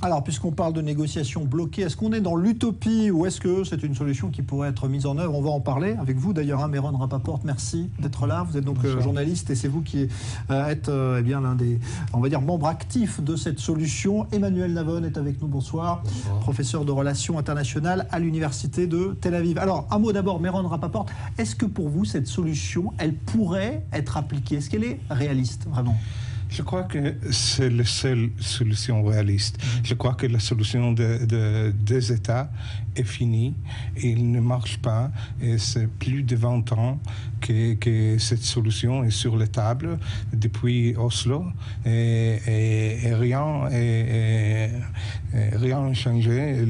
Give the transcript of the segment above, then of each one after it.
Alors, puisqu'on parle de négociations bloquées, est-ce qu'on est dans l'utopie ou est-ce que c'est une solution qui pourrait être mise en œuvre? On va en parler avec vous d'ailleurs, hein, Meron Rapaport, merci d'être là. Vous êtes donc journaliste et c'est vous qui êtes eh bien, l'un des, on va dire, membres actifs de cette solution. Emmanuel Navon est avec nous, bonsoir. Bonsoir. Professeur de relations internationales à l'université de Tel Aviv. Alors, un mot d'abord, Meron Rapaport, est-ce que pour vous, cette solution, elle pourrait être appliquée? Est-ce qu'elle est réaliste, vraiment? Je crois que c'est la seule solution réaliste. Je crois que la solution des États est finie. Il ne marche pas. Et c'est plus de 20 ans que cette solution est sur la table depuis Oslo. Et rien n'a changé.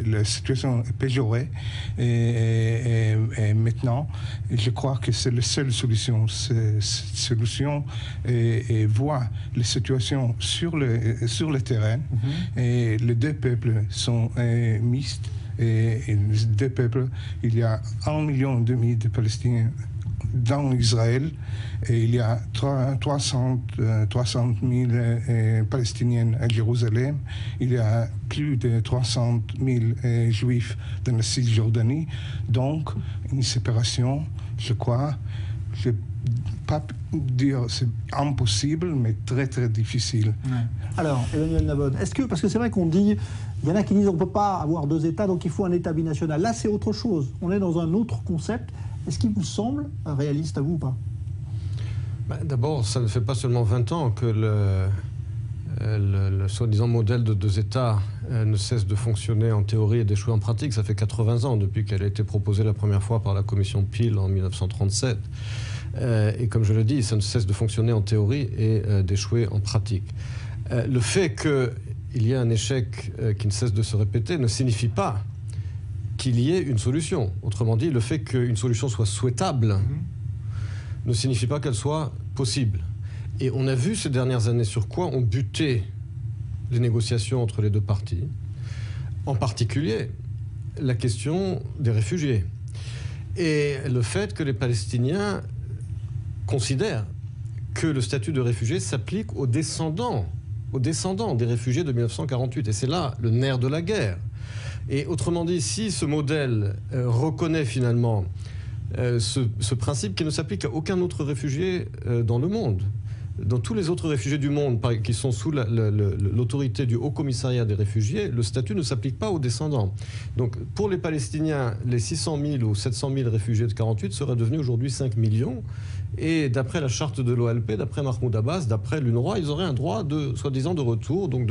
La situation est péjorée. Et maintenant, je crois que c'est la seule solution. Cette solution et voit les situations sur le terrain. Et les deux peuples sont mixtes. Et les deux peuples, il y a 1,5 million de Palestiniens dans Israël et il y a 300 000 Palestiniens à Jérusalem. Il y a plus de 300 000 Juifs dans la Cisjordanie. Donc, une séparation, je crois, je ne peux pas dire c'est impossible, mais très très difficile. Ouais. Alors, Emmanuel Navon, est-ce que, parce que c'est vrai qu'on dit, il y en a qui disent on ne peut pas avoir deux États, donc il faut un État binational. Là, c'est autre chose. On est dans un autre concept. Est-ce qu'il vous semble réaliste à vous ou pas? D'abord, ça ne fait pas seulement 20 ans que le soi-disant modèle de deux États ne cesse de fonctionner en théorie et d'échouer en pratique. Ça fait 80 ans depuis qu'elle a été proposée la première fois par la commission Peel en 1937. Et comme je le dis, ça ne cesse de fonctionner en théorie et d'échouer en pratique. Le fait qu'il y ait un échec qui ne cesse de se répéter ne signifie pas qu'il y ait une solution. Autrement dit, le fait qu'une solution soit souhaitable ne signifie pas qu'elle soit possible. Et on a vu ces dernières années sur quoi ont buté les négociations entre les deux parties, en particulier la question des réfugiés. Et le fait que les Palestiniens considèrent que le statut de réfugié s'applique aux descendants des réfugiés de 1948. Et c'est là le nerf de la guerre. Et autrement dit, si ce modèle reconnaît finalement ce principe qui ne s'applique à aucun autre réfugié dans le monde, dans tous les autres réfugiés du monde qui sont sous l'autorité du Haut Commissariat des réfugiés, le statut ne s'applique pas aux descendants. Donc pour les Palestiniens, les 600 000 ou 700 000 réfugiés de 48 seraient devenus aujourd'hui 5 millions. Et d'après la charte de l'OLP, d'après Mahmoud Abbas, d'après l'UNRWA, ils auraient un droit soi-disant de retour, donc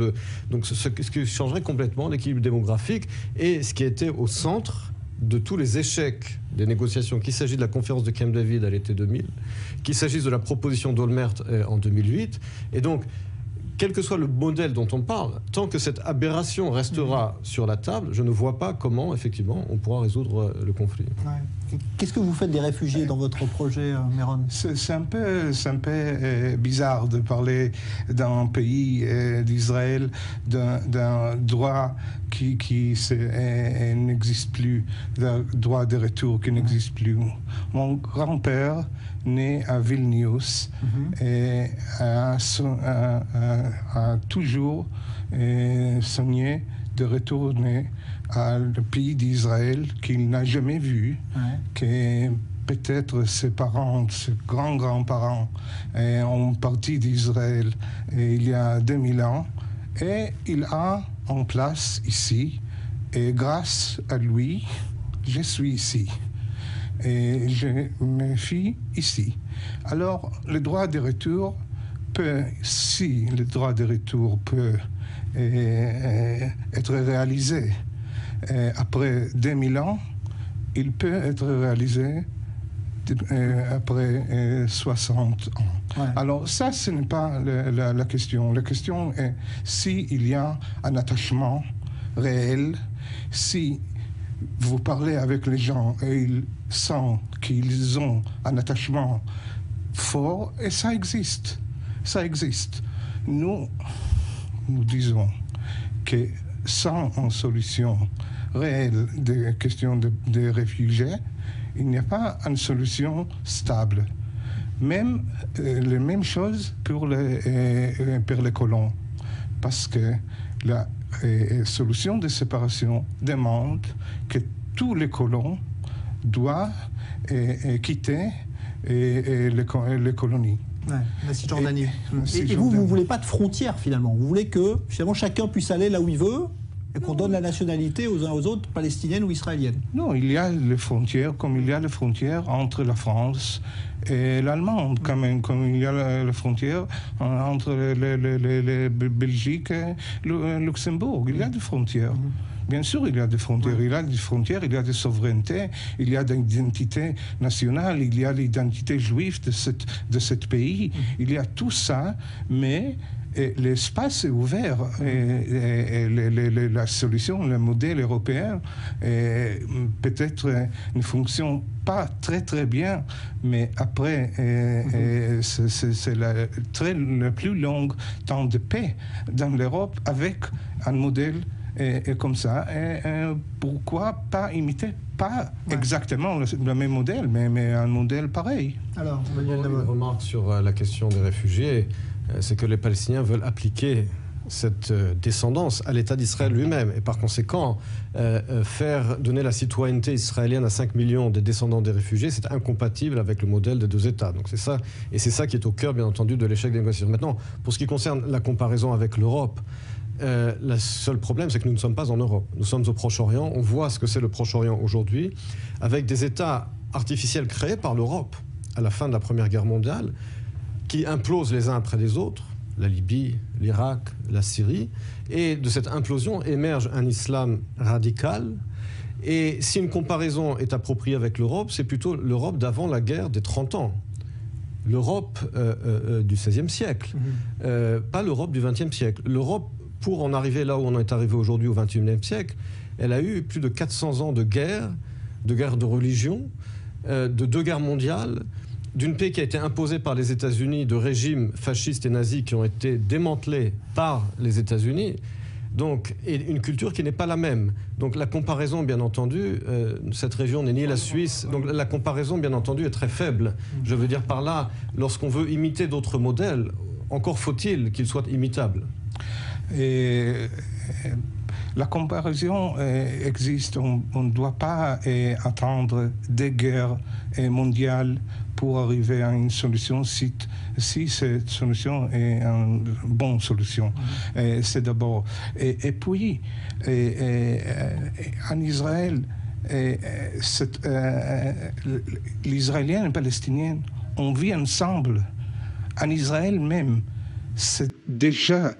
ce qui changerait complètement l'équilibre démographique et ce qui était au centre de tous les échecs des négociations, qu'il s'agisse de la conférence de Camp David à l'été 2000, qu'il s'agisse de la proposition d'Olmert en 2008. Et donc, quel que soit le modèle dont on parle, tant que cette aberration restera sur la table, je ne vois pas comment, effectivement, on pourra résoudre le conflit. Ouais. Qu'est-ce que vous faites des réfugiés dans votre projet, Meron? C'est un peu bizarre de parler d'un pays d'Israël, d'un droit qui n'existe plus, d'un droit de retour qui n'existe plus. Mon grand-père, né à Vilnius, et a toujours sogné de retourner à le pays d'Israël qu'il n'a jamais vu, que peut-être ses parents, ses grands-grands-parents ont parti d'Israël il y a 2000 ans, et il a en place ici, et grâce à lui, je suis ici. Et je me fie ici. Alors, le droit de retour peut, si le droit de retour peut être réalisé après 2000 ans, il peut être réalisé après 60 ans. Ouais. Alors ça, ce n'est pas la question. La question est s'il y a un attachement réel, si vous parlez avec les gens et ils sentent qu'ils ont un attachement fort, et ça existe. Ça existe. Nous disons que sans une solution réelle des questions des réfugiés, il n'y a pas une solution stable. Même la même chose pour les colons. parce que la solution de séparation demande que tous les colons doivent quitter les colonies. Ouais, la Cisjordanie. Et vous ne voulez pas de frontières, finalement. Vous voulez que, finalement, chacun puisse aller là où il veut et qu'on donne la nationalité aux uns aux autres, palestiniennes ou israéliennes. Non, il y a les frontières, comme il y a les frontières entre la France et l'Allemagne, quand même, comme il y a la frontière entre la Belgique et le Luxembourg. Il y a des frontières. Bien sûr, il y a des frontières. Il y a des frontières, il y a des souverainetés, il y a des identités nationales, il y a l'identité juive de ce pays. Il y a tout ça, mais l'espace est ouvert. La solution, le modèle européen, peut-être ne fonctionne pas très bien, mais après, c'est le plus long temps de paix dans l'Europe avec un modèle et comme ça, pourquoi pas imiter, pas exactement le même modèle, mais un modèle pareil. Alors, une remarque sur la question des réfugiés, c'est que les Palestiniens veulent appliquer cette descendance à l'État d'Israël lui-même. Et par conséquent, donner la citoyenneté israélienne à 5 millions des descendants des réfugiés, c'est incompatible avec le modèle des deux États. Donc c'est ça, et c'est ça qui est au cœur, bien entendu, de l'échec des négociations. Maintenant, pour ce qui concerne la comparaison avec l'Europe, le seul problème, c'est que nous ne sommes pas en Europe. Nous sommes au Proche-Orient. On voit ce que c'est le Proche-Orient aujourd'hui, avec des États artificiels créés par l'Europe à la fin de la Première Guerre mondiale, qui implosent les uns après les autres, la Libye, l'Irak, la Syrie, et de cette implosion émerge un islam radical. Et si une comparaison est appropriée avec l'Europe, c'est plutôt l'Europe d'avant la guerre des 30 ans. L'Europe du XVIe siècle, pas l'Europe du XXe siècle. L'Europe, pour en arriver là où on est arrivé aujourd'hui au XXIe siècle, elle a eu plus de 400 ans de guerre de religion, de 2 guerres mondiales, d'une paix qui a été imposée par les États-Unis, de régimes fascistes et nazis qui ont été démantelés par les États-Unis, donc, et une culture qui n'est pas la même. Donc la comparaison, bien entendu, cette région n'est ni la Suisse, donc la comparaison, bien entendu, est très faible. Je veux dire par là, lorsqu'on veut imiter d'autres modèles, encore faut-il qu'ils soient imitables. Et la comparaison existe. On ne doit pas attendre des guerres mondiales pour arriver à une solution si cette solution est une bonne solution. C'est d'abord. Et puis, en Israël, l'Israélien et le Palestinien, on vit ensemble. En Israël même, c'est déjà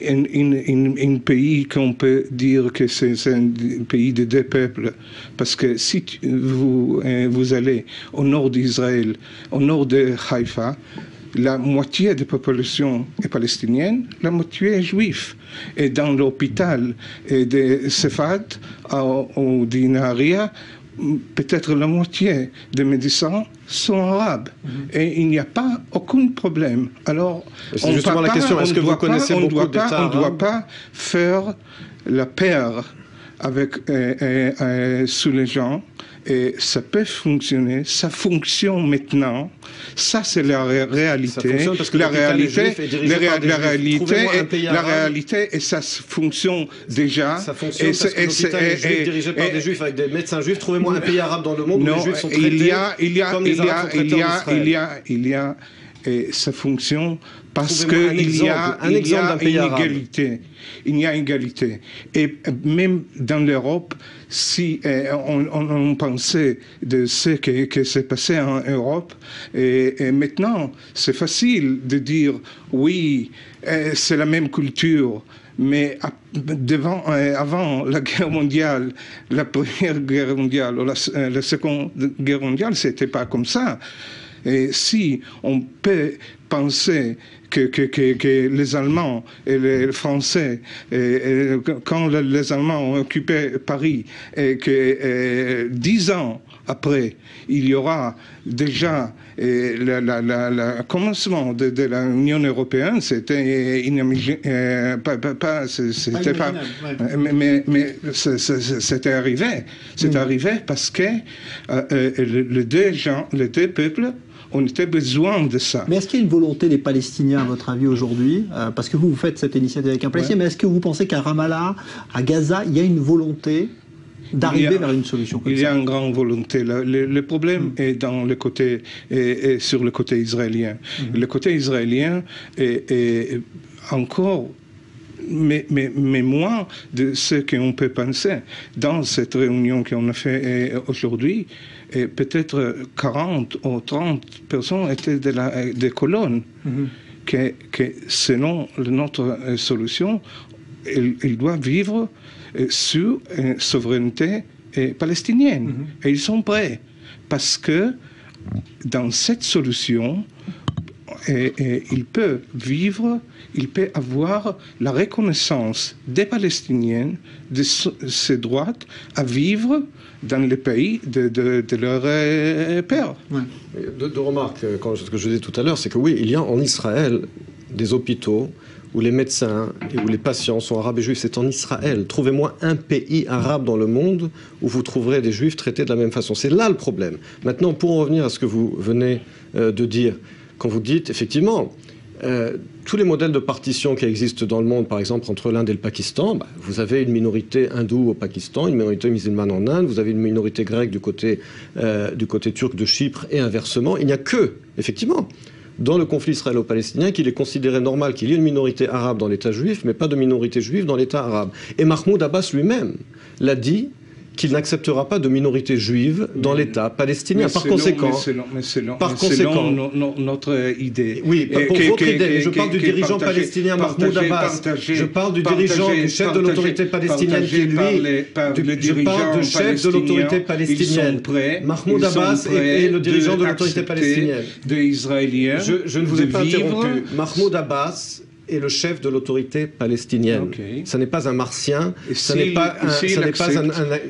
un pays qu'on peut dire que c'est un pays de 2 peuples. Parce que si vous allez au nord d'Israël, au nord de Haïfa, la moitié de la population est palestinienne, la moitié est juive. Et dans l'hôpital de Sefard, ou d'Inaria, peut-être la moitié des médecins sont arabes. Et il n'y a pas aucun problème. Alors, c'est justement la question. Est-ce que vous connaissez beaucoup d'États arabes ? On ne doit pas faire la paire sous les gens. Et ça peut fonctionner, ça fonctionne maintenant. Ça, c'est la réalité. La réalité, et ça fonctionne déjà. Ça fonctionne parce que l'hôpital est juif, dirigé par des juifs, avec des médecins juifs. Trouvez-moi un pays arabe dans le monde où les juifs sont traités comme les arabes sont traités en Israël. Et ça fonctionne parce qu'il y a une égalité. Il y a égalité. Et même dans l'Europe, si on pensait de ce qui s'est passé en Europe, et maintenant, c'est facile de dire, oui, c'est la même culture. Mais avant la guerre mondiale, la première guerre mondiale, ou la seconde guerre mondiale, c'était pas comme ça. Et si on peut penser que les Allemands et les Français, quand les Allemands ont occupé Paris, et que 10 ans après, il y aura déjà le commencement de l'Union européenne, c'était mais c'était arrivé. C'est arrivé parce que les deux peuples on était besoin de ça. Mais est-ce qu'il y a une volonté des Palestiniens, à votre avis, aujourd'hui, parce que vous faites cette initiative avec un Palestinien, mais est-ce que vous pensez qu'à Ramallah, à Gaza, il y a une volonté d'arriver vers une solution comme ça? Il y a une grande volonté. Le problème est dans le côté, est sur le côté israélien. Le côté israélien est encore, mais moins de ce qu'on peut penser. Dans cette réunion qu'on a fait aujourd'hui, peut-être 40 ou 30 personnes étaient des colonnes que selon notre solution, ils doivent vivre sur une souveraineté palestinienne. Et ils sont prêts. Parce que dans cette solution, il peut vivre, il peut avoir la reconnaissance des Palestiniens de ses droits à vivre dans le pays de leur père. Ouais. Deux remarques. Ce que je disais tout à l'heure, c'est que oui, il y a en Israël des hôpitaux où les médecins et où les patients sont arabes et juifs. C'est en Israël. Trouvez-moi un pays arabe dans le monde où vous trouverez des juifs traités de la même façon. C'est là le problème. Maintenant, pour en revenir à ce que vous venez de dire, quand vous dites, effectivement, tous les modèles de partition qui existent dans le monde, par exemple entre l'Inde et le Pakistan, vous avez une minorité hindoue au Pakistan, une minorité musulmane en Inde, vous avez une minorité grecque du côté turc de Chypre et inversement. Il n'y a que, effectivement, dans le conflit israélo-palestinien, qu'il est considéré normal qu'il y ait une minorité arabe dans l'État juif, mais pas de minorité juive dans l'État arabe. Et Mahmoud Abbas lui-même l'a dit qu'il n'acceptera pas de minorité juive dans l'État palestinien. Par conséquent, notre idée. Oui, pour votre idée. Je parle du dirigeant palestinien Mahmoud Abbas. Je parle du dirigeant, du chef de l'autorité palestinienne qui lui, je parle du chef de l'autorité palestinienne. Mahmoud Abbas est le dirigeant de l'autorité palestinienne. Je ne vous ai pas interrompu. Mahmoud Abbas est le chef de l'autorité palestinienne. Ce n'est pas un martien, ce n'est pas un...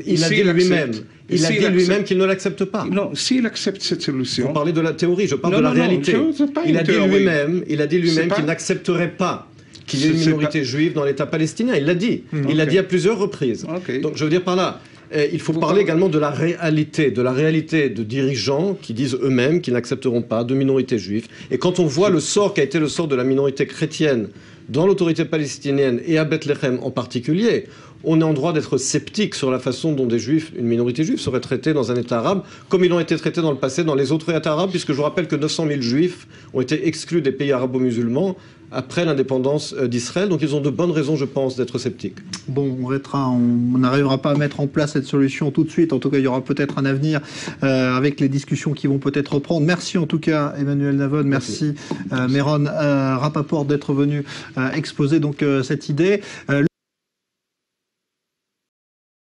Il a dit lui-même. Il a dit lui-même qu'il ne l'accepte pas. Non, s'il accepte cette solution... Vous parlez de la théorie, je parle de la réalité. Il a dit lui-même qu'il n'accepterait pas qu'il y ait une minorité juive dans l'État palestinien. Il l'a dit. Il l'a dit à plusieurs reprises. Donc je veux dire par là, il faut parler également de la réalité de dirigeants qui disent eux-mêmes qu'ils n'accepteront pas de minorité juive. Et quand on voit le sort qui a été le sort de la minorité chrétienne dans l'autorité palestinienne et à Bethléem en particulier, on est en droit d'être sceptique sur la façon dont des juifs, une minorité juive, serait traitée dans un État arabe, comme ils ont été traités dans le passé dans les autres États arabes, puisque je vous rappelle que 900 000 juifs ont été exclus des pays arabo-musulmans après l'indépendance d'Israël. Donc ils ont de bonnes raisons, je pense, d'être sceptiques. Bon, on n'arrivera pas à mettre en place cette solution tout de suite. En tout cas, il y aura peut-être un avenir avec les discussions qui vont peut-être reprendre. Merci en tout cas, Emmanuel Navon. Merci Meron Rapaport d'être venu exposer donc cette idée.